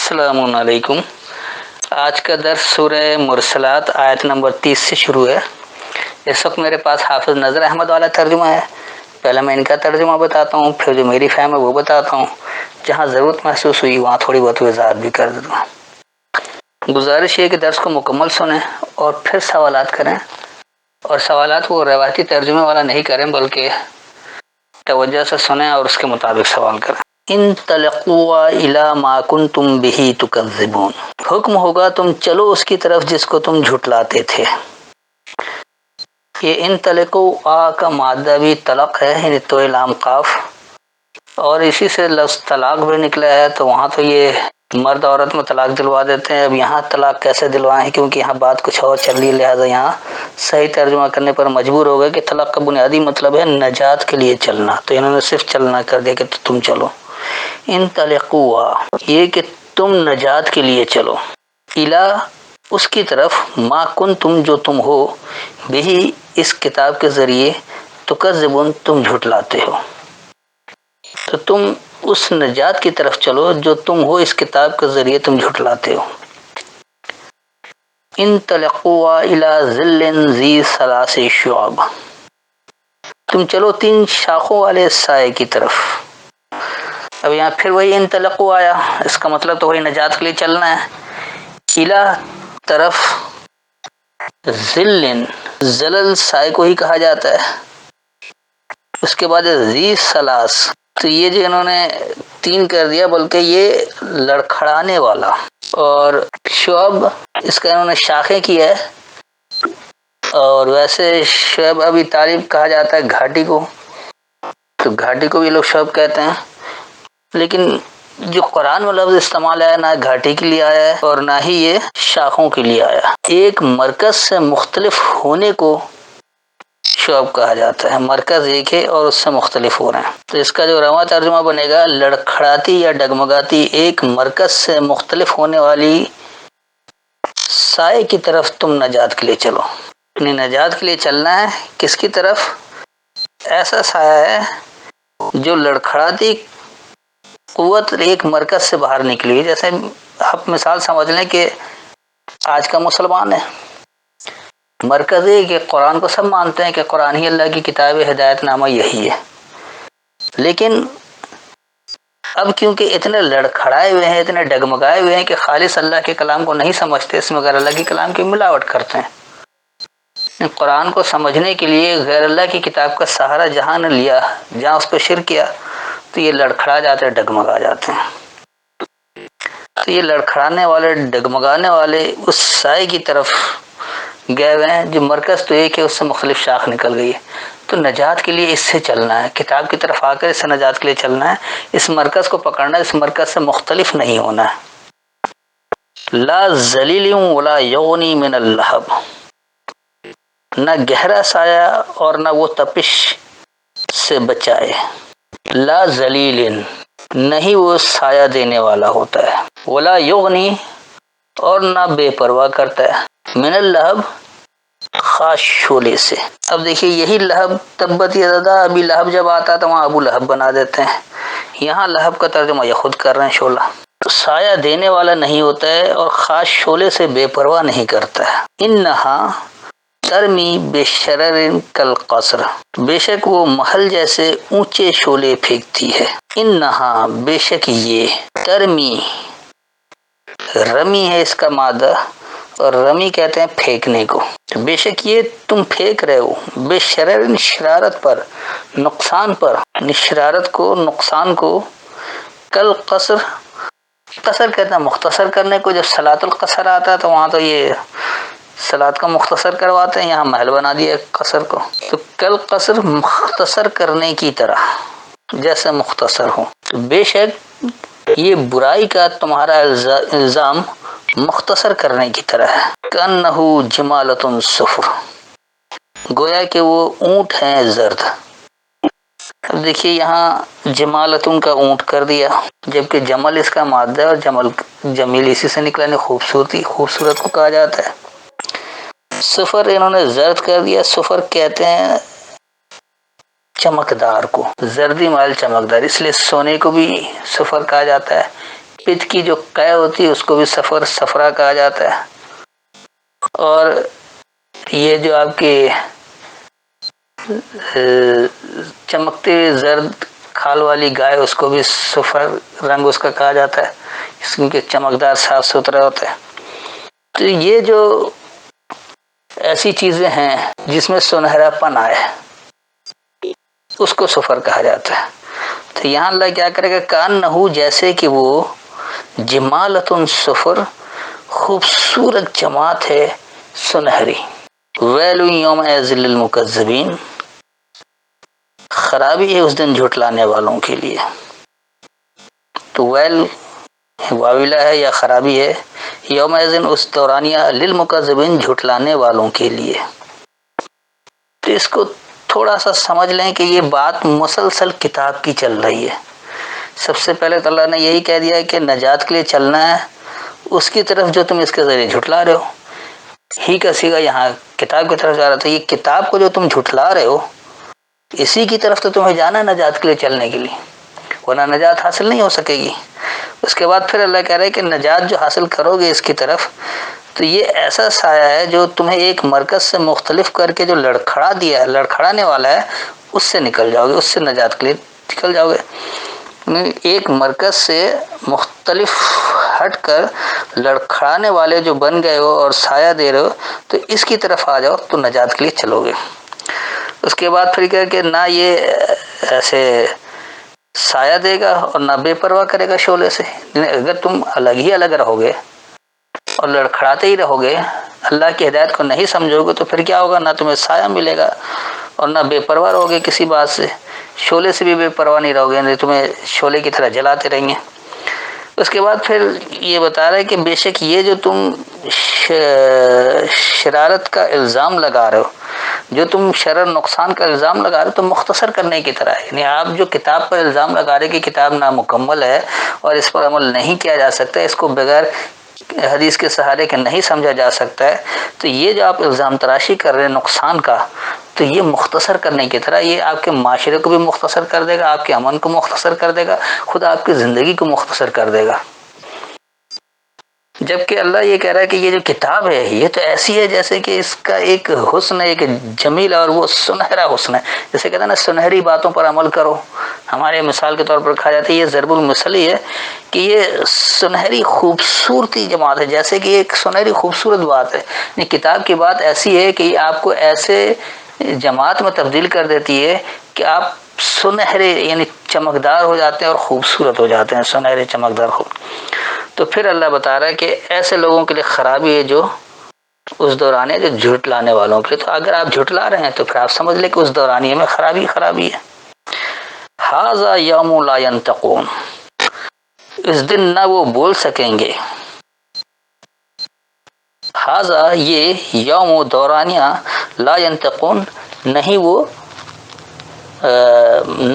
السلام علیکم۔ آج کا درس سورہ مرسلات آیت نمبر 30 سے شروع ہے۔ اس وقت میرے پاس حافظ نظر احمد والا ترجمہ ہے۔ پہلے میں ان کا ترجمہ بتاتا ہوں، پھر جو میری فہم ہے وہ بتاتا ہوں، جہاں ضرورت محسوس ہوئی وہاں تھوڑی بہت وضاحت بھی کر دیتا ہوں۔ گزارش یہ کہ درس کو مکمل سنیں اور پھر سوالات کریں، اور سوالات وہ روایتی ترجمے والا نہیں کریں بلکہ توجہ سے سنیں اور اس کے مطابق سوال کریں۔ انطلقوا الی ما کنتم بہ تکذبون، حکم ہوگا تم چلو اس کی طرف جس کو تم جھٹلاتے تھے۔ یہ انطلقوا کا مادہ بھی طلق ہے، یعنی تو لام قاف، اور اسی سے لفظ طلاق بھی نکلا ہے، تو وہاں تو یہ مرد عورت میں طلاق دلوا دیتے ہیں، اب یہاں طلاق کیسے دلوائیں، کیونکہ یہاں بات کچھ اور چل رہی ہے، لہٰذا یہاں صحیح ترجمہ کرنے پر مجبور ہو گئے کہ طلاق کا بنیادی مطلب ہے نجات کے لیے چلنا، تو انہوں نے صرف چلنا کر دیا کہ تم چلو۔ انطلقوا، یہ کہ تم نجات کے لیے چلو، الا اس کی طرف، ما کنتم جو تم ہو، بہی اس کتاب کے ذریعے، تکذبون تم جھٹلاتے ہو، تو تم اس نجات کی طرف چلو جو تم ہو اس کتاب کے ذریعے تم جھٹلاتے ہو۔ انطلقوا الی ظل ذی ثلاث شعب، تم چلو 3 شاخوں والے سائے کی طرف۔ اب یہاں پھر وہی انطلقوا آیا، اس کا مطلب تو وہی نجات کے لیے چلنا ہے۔ الی طرف، ظل، ظلل سائے کو ہی کہا جاتا ہے، اس کے بعد ذی ثلاث، تو یہ جو انہوں نے 3 کر دیا بلکہ یہ لڑکھڑانے والا، اور شعب اس کا انہوں نے شاخیں کی ہے، اور ویسے شعب ابھی طالب کہا جاتا ہے گھاٹی کو، تو گھاٹی کو بھی لوگ شعب کہتے ہیں، لیکن جو قرآن میں لفظ استعمال ہے نہ گھاٹی کے لیے آیا ہے اور نہ ہی یہ شاخوں کے لیے آیا۔ ایک مرکز سے مختلف ہونے کو شعب کہا جاتا ہے، مرکز ایک ہے اور اس سے مختلف ہو رہے ہیں، تو اس کا جو رواں ترجمہ بنے گا لڑکھڑاتی یا ڈگمگاتی ایک مرکز سے مختلف ہونے والی سائے کی طرف تم نجات کے لیے چلو۔ یعنی نجات کے لیے چلنا ہے کس کی طرف؟ ایسا سایہ ہے جو لڑکھڑاتی قوت ایک مرکز سے باہر نکلی ہے، جیسے آپ مثال سمجھ لیں کہ آج کا مسلمان ہے، مرکز ہے کہ قرآن کو سب مانتے ہیں کہ قرآن ہی اللہ کی کتاب ہدایت نامہ یہی ہے، لیکن اب کیونکہ اتنے لڑکھڑائے ہوئے ہیں، اتنے ڈگمگائے ہوئے ہیں کہ خالص اللہ کے کلام کو نہیں سمجھتے، اس میں غیر اللہ کے کلام کی ملاوٹ کرتے ہیں۔ قرآن کو سمجھنے کے لیے غیر اللہ کی کتاب کا سہارا جہاں نے لیا، جہاں اس پہ شرک کیا، تو یہ لڑکھڑا جاتے ہیں، ڈگمگا جاتے ہیں۔ تو یہ لڑکھڑانے والے ڈگمگانے والے اس سائے کی طرف گئے ہوئے ہیں جو مرکز تو ایک ہے، اس سے مختلف شاخ نکل گئی ہے، تو نجات کے لیے اس سے چلنا ہے، کتاب کی طرف آ کر اس سے نجات کے لیے چلنا ہے، اس مرکز کو پکڑنا ہے، اس مرکز سے مختلف نہیں ہونا ہے۔ لا ذلیل ولا یغنی من اللہب، نہ گہرا سایہ اور نہ وہ تپش سے بچائے، لا ذلیل، نہیں وہ سایہ دینے والا ہوتا ہے، ولا یغنی، اور نہ بے پرواہ کرتا ہے، من اللہب، خاص شعلے سے۔ اب دیکھیے یہی لہب، تبت یدا، ابھی لہب جب آتا تو وہاں ابو لہب بنا دیتے ہیں، یہاں لہب کا ترجمہ یہ خود کر رہے ہیں شعلہ، تو سایہ دینے والا نہیں ہوتا ہے اور خاص شعلے سے بے پرواہ نہیں کرتا ہے۔ انہا ترمی بشرر کالقصر، بے شک وہ محل جیسے اونچے شعلے پھینکتی ہے۔ انہا بے شک یہ، ترمی رمی ہے اس کا مادہ، اور رمی کہتے ہیں پھینکنے کو، بے شک یہ تم پھینک رہے ہو، بے شرر شرارت پر، نقصان پر، شرارت کو، نقصان کو، کل قصر، قصر کہتے ہیں مختصر کرنے کو، جب صلاۃ القصر آتا ہے تو وہاں تو یہ صلاۃ کا مختصر کرواتے ہیں، یہاں محل بنا دیا قصر کو، تو کل قصر مختصر کرنے کی طرح، جیسے مختصر ہو، تو بے شک یہ برائی کا تمہارا الزام مختصر کرنے کی طرح ہے۔ کأنہ جمالۃ صفر، گویا کہ وہ اونٹ ہیں زرد۔ اب دیکھیے یہاں جمالتن کا اونٹ کر دیا، جبکہ جمل اس کا مادہ ہے، اور جمل جمیل اسی سے نکلا، نے خوبصورتی، خوبصورت کو کہا جاتا ہے۔ صفر انہوں نے زرد کر دیا، صفر کہتے ہیں چمکدار کو، زردی مائل چمکدار، اس لیے سونے کو بھی صفر کہا جاتا ہے، پت کی جو قے ہوتی ہے اس کو بھی صفرا کہا جاتا ہے، اور یہ جو آپ کی چمکتے زرد کھال والی گائے اس کو بھی صفر رنگ اس کا کہا جاتا ہے، اس کے چمکدار صاف ستھرا ہوتا ہے۔ تو یہ جو ایسی چیزیں ہیں جس میں سنہرا پن آئے اس کو صفر کہا جاتا ہے۔ تو یہاں اللہ کیا کرے گا، کان نہو جیسے کہ وہ جمالتن صفر خوبصورت جماعت ہے سنہری، ویل یوم ایذل للمکذبین خرابی ہے اس دن جھٹلانے والوں کے لیے۔ تو ویل واویلا ہے یا خرابی ہے، یوم ایذن اس دورانیہ للمکذبین جھٹلانے والوں کے لیے۔ تو اس کو تھوڑا سا سمجھ لیں کہ یہ بات مسلسل کتاب کی چل رہی ہے۔ سب سے پہلے تو اللہ نے یہی کہہ دیا ہے کہ نجات کے لیے چلنا ہے اس کی طرف جو تم اس کے ذریعے جھٹلا رہے ہو، ہی کا سیگا یہاں کتاب کی طرف جا رہا تھا۔ یہ کتاب کو جو تم جھٹلا رہے ہو اسی کی طرف تو تمہیں جانا ہے نجات کے لیے چلنے کے لیے، ورنہ نجات حاصل نہیں ہو سکے گی۔ اس کے بعد پھر اللہ کہہ رہا ہے کہ نجات جو حاصل کرو گے اس کی طرف، تو یہ ایسا سایہ ہے جو تمہیں ایک مرکز سے مختلف کر کے جو لڑکھڑانے والا ہے اس سے نکل جاؤ گے، اس سے نجات کے لیے نکل جاؤ گے۔ ایک مرکز سے مختلف ہٹ کر لڑکھڑانے والے جو بن گئے ہو اور سایہ دے رہے ہو، تو اس کی طرف آ جاؤ تو نجات کے لیے چلو گے۔ اس کے بعد پھر کہا کہ نہ یہ ایسے سایہ دے گا اور نہ بے پرواہ کرے گا شعلے سے۔ اگر تم الگ رہو گے اور لڑکھڑاتے ہی رہو گے، اللہ کی ہدایت کو نہیں سمجھو گے، تو پھر کیا ہوگا، نہ تمہیں سایہ ملے گا اور نہ بے پرواہ رہو گے کسی بات سے، شعلے سے بھی بے پرواہ نہیں رہو گے، نہیں تمہیں شعلے کی طرح جلاتے رہیں گے۔ اس کے بعد پھر یہ بتا رہا ہے کہ بے شک یہ جو تم شرارت کا الزام لگا رہے ہو، جو تم شرر نقصان کا الزام لگا رہے ہو، تو مختصر کرنے کی طرح ہے۔ یعنی آپ جو کتاب پر الزام لگا رہے کہ کتاب نامکمل ہے اور اس پر عمل نہیں کیا جا سکتا، اس کو بغیر حدیث کے سہارے کے نہیں سمجھا جا سکتا ہے، تو یہ جو آپ الزام تراشی کر رہے ہیں نقصان کا، تو یہ مختصر کرنے کی طرح یہ آپ کے معاشرے کو بھی مختصر کر دے گا، آپ کے امن کو مختصر کر دے گا، خود آپ کی زندگی کو مختصر کر دے گا۔ جبکہ اللہ یہ کہہ رہا ہے کہ یہ جو کتاب ہے یہ تو ایسی ہے جیسے کہ اس کا ایک حسن ہے، ایک جمیل اور وہ سنہرا حسن ہے، جیسے کہتے ہیں نا سنہری باتوں پر عمل کرو۔ ہمارے مثال کے طور پر کہا جاتا ہے، یہ ضرب المثل ہی ہے کہ یہ سنہری خوبصورتی جماعت ہے، جیسے کہ ایک سنہری خوبصورت بات ہے۔ یہ کتاب کی بات ایسی ہے کہ یہ آپ کو ایسے جماعت میں تبدیل کر دیتی ہے کہ آپ سنہرے یعنی چمکدار ہو جاتے ہیں اور خوبصورت ہو جاتے ہیں، سنہرے چمکدار ہو۔ تو پھر اللہ بتا رہا ہے کہ ایسے لوگوں کے لیے خرابی ہے جو اس دورانیہ جو جھٹلانے والوں کے لیے۔ تو اگر آپ جھٹلا رہے ہیں تو پھر آپ سمجھ لیں کہ اس دورانیہ میں خرابی ہے۔ ھذا یوم لا ینطقون، اس دن نہ وہ بول سکیں گے۔ ھذا یہ یوم دورانیہ لا ینطقون، نہیں وہ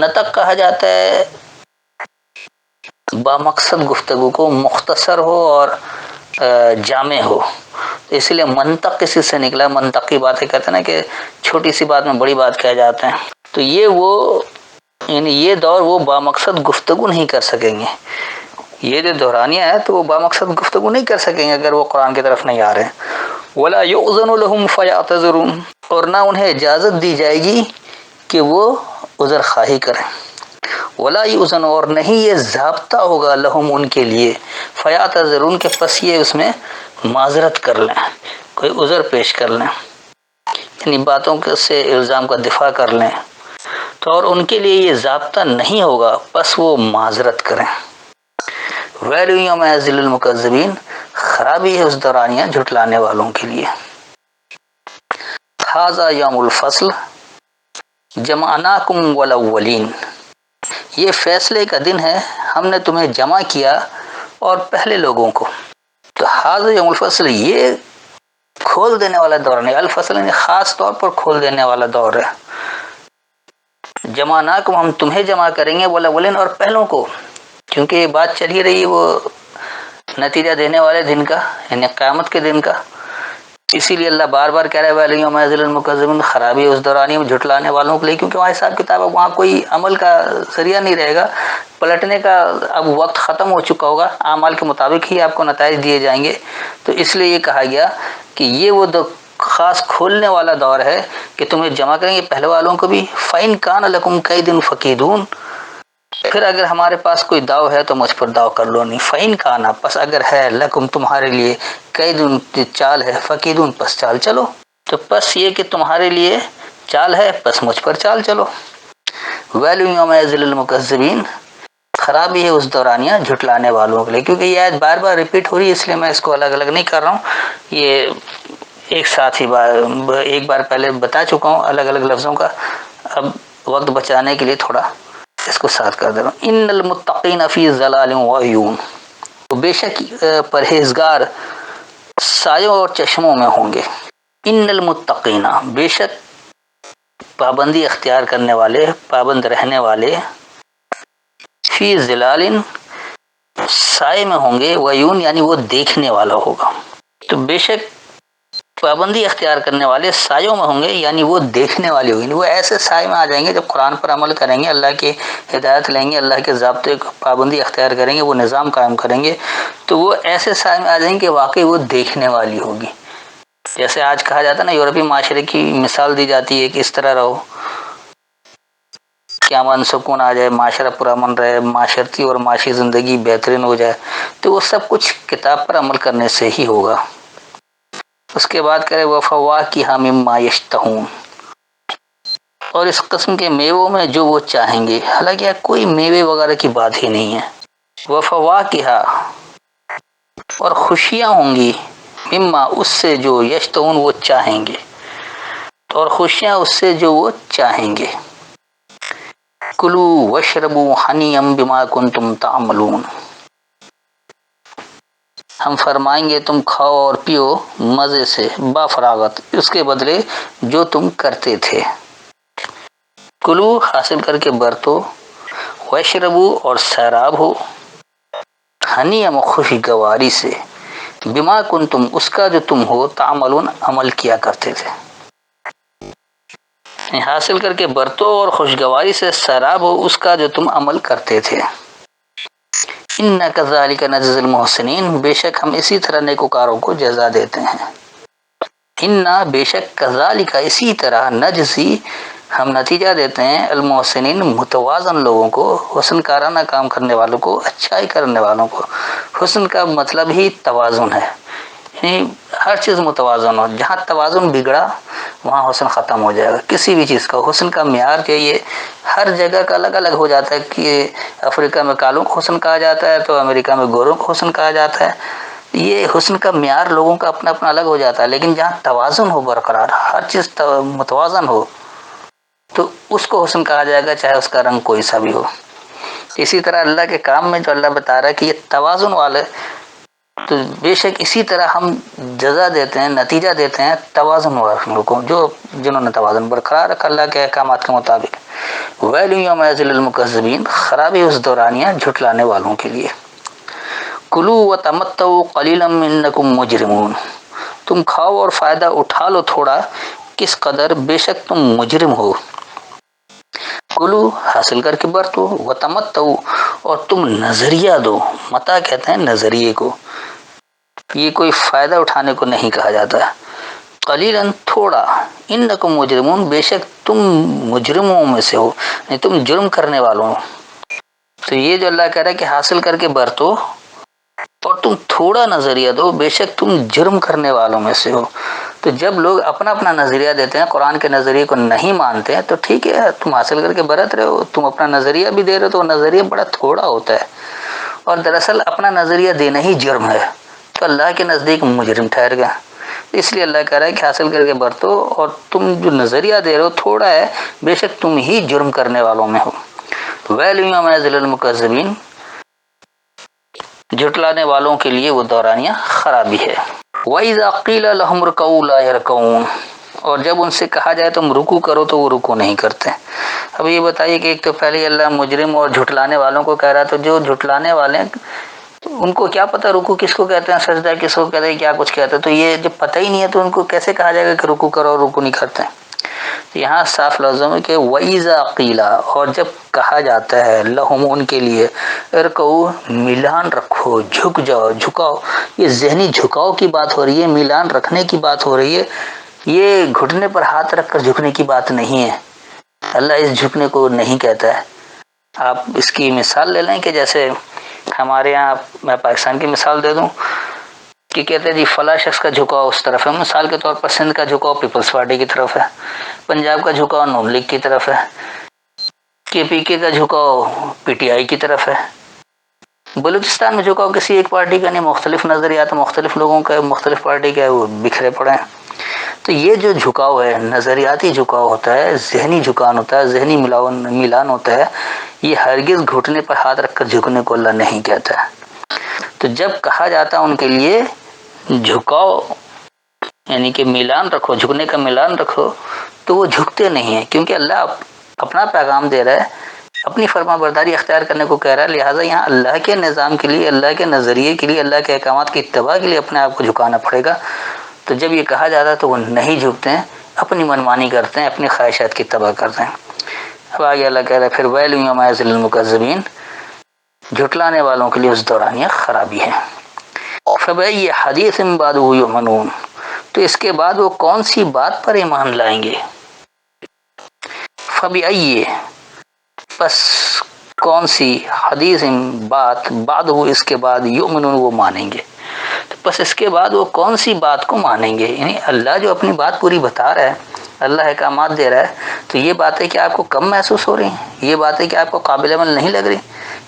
نطق کہا جاتا ہے با مقصد گفتگو کو، مختصر ہو اور جامع ہو، اس لیے منطق اسی سے نکلا۔ منطقی باتیں کہتے ہیں نا کہ چھوٹی سی بات میں بڑی بات کہہ جاتے ہیں، تو یہ دور وہ با مقصد گفتگو نہیں کر سکیں گے۔ یہ جو دورانیہ ہے تو وہ با مقصد گفتگو نہیں کر سکیں گے اگر وہ قرآن کی طرف نہیں آ رہے ہیں۔ ولا یؤذن لهم فیعتذرون، اور نہ انہیں اجازت دی جائے گی کہ وہ عذر خواہی کریں۔ ولا یؤذن، اور نہیں یہ ضابطہ ہوگا لہم ان کے لیے، فیعتذرون کے پس یہ اس میں معذرت کر لیں، کوئی عذر پیش کر لیں، یعنی باتوں سے الزام کا دفاع کر لیں، تو اور ان کے لیے یہ ضابطہ نہیں ہوگا پس وہ معذرت کریں۔ ویل یوم ایذل للمکذبین، خرابی ہے اس دورانیہ جھٹلانے والوں کے لیے۔ ھذا یوم الفصل جمعناکم والاولین، یہ فیصلے کا دن ہے، ہم نے تمہیں جمع کیا اور پہلے لوگوں کو۔ تو ھذا یوم الفصل، یہ کھول دینے والا دور ہے، الفصل یعنی خاص طور پر کھول دینے والا دور ہے۔ جمعناکم، ہم تمہیں جمع کریں گے، والاولین، اور پہلوں کو، کیونکہ یہ بات چل ہی رہی وہ نتیجہ دینے والے دن کا، یعنی قیامت کے دن کا۔ اسی لیے اللہ بار بار کہہ رہا ہے ویل یوم ایذل للمکذبین، خرابی اس دورانیہ میں جھٹلانے والوں کے لیے، کیونکہ وہاں حساب کتاب ہے، وہاں کوئی عمل کا ذریعہ نہیں رہے گا، پلٹنے کا اب وقت ختم ہو چکا ہوگا، اعمال کے مطابق ہی آپ کو نتائج دیے جائیں گے، تو اس لیے یہ کہا گیا کہ یہ وہ خاص کھولنے والا دور ہے کہ تمہیں جمع کریں گے پہلے والوں کو بھی۔ فَإِن كَانَ لَكُمْ كَيْدٌ فَكِيدُونِ، پھر اگر ہمارے پاس کوئی داؤ ہے تو مجھ پر داؤ کر لو نہیں۔ فَإِن كَانَ، پس اگر ہے، لَكُمْ تمہارے لیے، كَيْدٌ چال ہے، فَكِيدُونِ پس چال چلو، تو پس یہ کہ تمہارے لیے چال ہے پس مجھ پر چال چلو۔ وَيْلٌ يَوْمَئِذٍ لِّلْمُكَذِّبِينَ، خرابی ہے اس دورانیہ جھٹلانے والوں کے لیے، کیونکہ یہ آیت بار بار ریپیٹ ہو رہی ہے، اس لیے میں اس کو الگ الگ نہیں کر رہا ہوں، یہ ایک ساتھ ہی ایک بار پہلے بتا چکا ہوں الگ الگ لفظوں کا، اب وقت بچانے کے لیے تھوڑا اس کو ساتھ کر دے رہا ہوں۔ ان المتقین فی ظلال وعیون، بے شک پرہیزگار سایوں اور چشموں میں ہوں گے۔ ان المتقین، بے شک پابندی اختیار کرنے والے، پابند رہنے والے، فی ظلال سائے میں ہوں گے، وعیون یعنی وہ دیکھنے والا ہوگا، تو بے شک پابندی اختیار کرنے والے سایوں میں ہوں گے، یعنی وہ دیکھنے والے ہوگی، وہ ایسے سائے میں آ جائیں گے جب قرآن پر عمل کریں گے، اللہ کی ہدایت لیں گے، اللہ کے ضابطے پابندی اختیار کریں گے، وہ نظام قائم کریں گے، تو وہ ایسے سائے میں آ جائیں گے کہ واقعی وہ دیکھنے والی ہوگی۔ جیسے آج کہا جاتا ہے نا، یورپی معاشرے کی مثال دی جاتی ہے کہ اس طرح رہو کہ امن سکون آ جائے، معاشرہ پرامن رہے، معاشرتی اور معاشی زندگی بہترین ہو جائے، تو وہ سب کچھ کتاب پر عمل کرنے سے ہی ہوگا۔ اس کے بعد کرے وَفَوَاكِهَ مِمَّا يَشْتَهُونَ، اور اس قسم کے میووں میں جو وہ چاہیں گے، حالانکہ کوئی میوے وغیرہ کی بات ہی نہیں ہے۔ وَفَوَاكِهَ، اور خوشیاں ہوں گی، مما اس سے جو یشتہون وہ چاہیں گے، اور خوشیاں اس سے جو وہ چاہیں گے۔ کلوا واشربوا ہنیئا بما کنتم تعملون، ہم فرمائیں گے تم کھاؤ اور پیو مزے سے، با فراغت، اس کے بدلے جو تم کرتے تھے۔ کلو حاصل کر کے برتو، واشربو اور سیراب ہو، ہنیئا خوشگواری سے، بما کنتم اس کا جو تم ہو، تعملون عمل کیا کرتے تھے۔ حاصل کر کے برتو اور خوشگواری سے سیراب ہو اس کا جو تم عمل کرتے تھے۔ اِنَّا كَذَلِكَ نَجْزِي الْمُحْسِنِينَ، بے شک ہم اسی طرح نیکوکاروں کو جزا دیتے ہیں۔ اِنَّا بے شک كَذَلِكَ اسی طرح، نجزی ہم نتیجہ دیتے ہیں، المحسنین متوازن لوگوں کو، حسن کارانہ کام کرنے والوں کو، اچھائی کرنے والوں کو۔ حسن کا مطلب ہی توازن ہے، یعنی ہر چیز متوازن ہو، جہاں توازن بگڑا وہاں حسن ختم ہو جائے گا۔ کسی بھی چیز کا حسن کا معیار چاہیے، ہر جگہ کا الگ الگ ہو جاتا ہے، کہ افریقہ میں کالوں کو حسن کہا جاتا ہے تو امریکہ میں گوروں کو حسن کہا جاتا ہے، یہ حسن کا معیار لوگوں کا اپنا اپنا الگ ہو جاتا ہے، لیکن جہاں توازن ہو برقرار، ہر چیز متوازن ہو، تو اس کو حسن کہا جائے گا، چاہے اس کا رنگ کوئی سا بھی ہو۔ اسی طرح اللہ کے کام میں جو اللہ بتا رہا ہے کہ یہ توازن والے، تو بے شک اسی طرح ہم جزا دیتے ہیں، نتیجہ دیتے ہیں توازن والوں کو، جنہوں نے توازن برقرار رکھا اللہ کے احکامات کے مطابق۔ وَيْلٌ يَوْمَئِذٍ لِّلْمُكَذِّبِينَ، خرابی اس دورانیہ جھٹلانے والوں کے لیے۔ کُلُوا وَتَمَتَّعُوا قَلِيلًا إِنَّكُم مُجْرِمُونَ، تم کھاؤ اور فائدہ اٹھا لو تھوڑا، کس قدر، بے شک تم مجرم ہو۔ کلو حاصل کر کے برتو، وتمتعوا اور تم نظریہ دو، متا کہتے ہیں نظریے کو، یہ کوئی فائدہ اٹھانے کو نہیں کہا جاتا ہے۔ قلیلاً تھوڑا، انکم مجرمون بے شک تم مجرموں میں سے ہو، یعنی تم جرم کرنے والوں ہو۔ تو یہ جو اللہ کہہ رہا ہے کہ حاصل کر کے برتو اور تم تھوڑا نظریہ دو، بے شک تم جرم کرنے والوں میں سے ہو۔ تو جب لوگ اپنا اپنا نظریہ دیتے ہیں، قرآن کے نظریے کو نہیں مانتے ہیں، تو ٹھیک ہے تم حاصل کر کے برت رہے ہو، تم اپنا نظریہ بھی دے رہے ہو، تو وہ نظریہ بڑا تھوڑا ہوتا ہے، اور دراصل اپنا نظریہ دینا ہی جرم ہے، تو اللہ کے نزدیک مجرم ٹھہر گیا۔ اس لیے اللہ کہہ رہا ہے کہ حاصل کر کے برتو، اور تم جو نظریہ دے رہے ہو تھوڑا ہے، بے شک تم ہی جرم کرنے والوں میں ہو۔ وَيْلٌ يَوْمَئِذٍ لِّلْمُكَذِّبِينَ، جھٹلانے والوں کے لیے وہ دورانیہ خرابی ہے۔ وَإِذَا قِيلَ لَهُمُ ارْكَعُوا لَا يَرْكَعُونَ، اور جب ان سے کہا جائے تم رکوع کرو تو وہ رکوع نہیں کرتے۔ اب یہ بتائیے کہ ایک تو پہلے اللہ مجرم اور جھٹلانے والوں کو کہہ رہا ہے، تو جو جھٹلانے والے ہیں ان کو کیا پتہ رکوع کس کو کہتے ہیں، سجدہ کس کو کہتے ہیں، کیا کچھ کہتے ہیں، تو یہ جب پتہ ہی نہیں ہے تو ان کو کیسے کہا جائے گا کہ رکوع کرو اور رکوع نہیں کرتے ہیں۔ یہاں صاف لفظوں میں کہ وَإِذَا قِيلَ، اور جب کہا جاتا ہے لہم ان کے لیے، ارکعوا میلان رکھو، جھک جاؤ، جھکاؤ، یہ ذہنی جھکاؤ کی بات ہو رہی ہے، میلان رکھنے کی بات ہو رہی ہے، یہ گھٹنے پر ہاتھ رکھ کر جھکنے کی بات نہیں ہے، اللہ اس جھکنے کو نہیں کہتا ہے۔ آپ اس کی مثال لے لیں کہ جیسے ہمارے یہاں، میں پاکستان کی مثال دے دوں کہ کہتے ہیں جی فلاں شخص کا جھکاؤ اس طرف ہے، مثال کے طور پر سندھ کا جھکاؤ پیپلز پارٹی کی طرف ہے، پنجاب کا جھکاؤ نون لیگ کی طرف ہے، کے پی کے کا جھکاؤ پی ٹی آئی کی طرف ہے، بلوچستان میں جھکاؤ کسی ایک پارٹی کا نہیں، مختلف نظریات مختلف لوگوں کا، مختلف پارٹی کا ہے، وہ بکھرے پڑے ہیں۔ تو یہ جو جھکاؤ ہے نظریاتی جھکاؤ ہوتا ہے، ذہنی جھکان ہوتا ہے، ذہنی میلان ہوتا ہے، یہ ہرگز گھٹنے پر ہاتھ رکھ کر جھکنے کو اللہ نہیں کہتا ہے۔ تو جب کہا جاتا ہے ان کے لیے جھکاؤ یعنی کہ میلان رکھو، جھکنے کا میلان رکھو، تو وہ جھکتے نہیں ہیں، کیونکہ اللہ اپنا پیغام دے رہا ہے، اپنی فرما برداری اختیار کرنے کو کہہ رہا ہے، لہٰذا یہاں اللہ کے نظام کے لیے، اللہ کے نظریے کے لیے، اللہ کے احکامات کی اتباع کے لیے اپنے آپ کو جھکانا پڑے گا۔ تو جب یہ کہا جاتا ہے تو وہ نہیں جھکتے ہیں، اپنی منمانی کرتے ہیں، اپنی خواہشات کی اتباع کرتے ہیں۔ اب آگے اللہ کہہ رہا ہے پھر ویل یومئذ للمکذبین، جھٹلانے والوں کے لیے اس دوران یہ خرابی ہے۔ فبأي حدیث بعدہ یؤمنون، تو اس کے بعد وہ کون سی بات پر ایمان لائیں گے؟ فبأي، پس کون سی، حدیث بات، بعدہ اس کے بعد، یؤمنون وہ مانیں گے، تو پس اس کے بعد وہ کون سی بات کو مانیں گے؟ یعنی اللہ جو اپنی بات پوری بتا رہا ہے، اللہ احکامات دے رہا ہے، تو یہ باتیں کہ آپ کو کم محسوس ہو رہی ہیں، یہ باتیں کہ آپ کو قابل عمل نہیں لگ رہی؟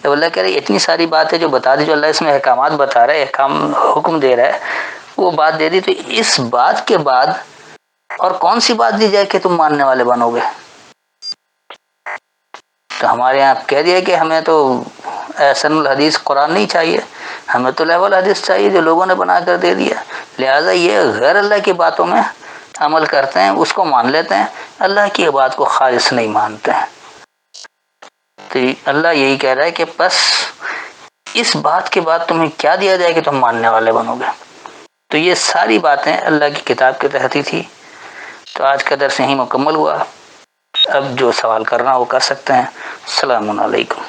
جب اللہ کہہ رہے ہیں اتنی ساری باتیں جو بتا دی، جو اللہ اس میں احکامات بتا رہا ہے، احکام حکم دے رہا ہے، وہ بات دے دی، تو اس بات کے بعد اور کون سی بات دی جائے کہ تم ماننے والے بنو گے؟ تو ہمارے یہاں کہہ دیا کہ ہمیں تو احسن الحدیث قرآن نہیں چاہیے، ہمیں تو لیول حدیث چاہیے جو لوگوں نے بنا کر دے دیا، لہٰذا یہ غیر اللہ کی باتوں میں عمل کرتے ہیں، اس کو مان لیتے ہیں، اللہ کی بات کو خالص نہیں مانتے ہیں۔ تو اللہ یہی کہہ رہا ہے کہ بس اس بات کے بعد تمہیں کیا دیا جائے کہ تم ماننے والے بنو گے؟ تو یہ ساری باتیں اللہ کی کتاب کے تحت ہی تھی۔ تو آج کا درس یہیں مکمل ہوا، اب جو سوال کرنا وہ کر سکتے ہیں۔ السلام علیکم۔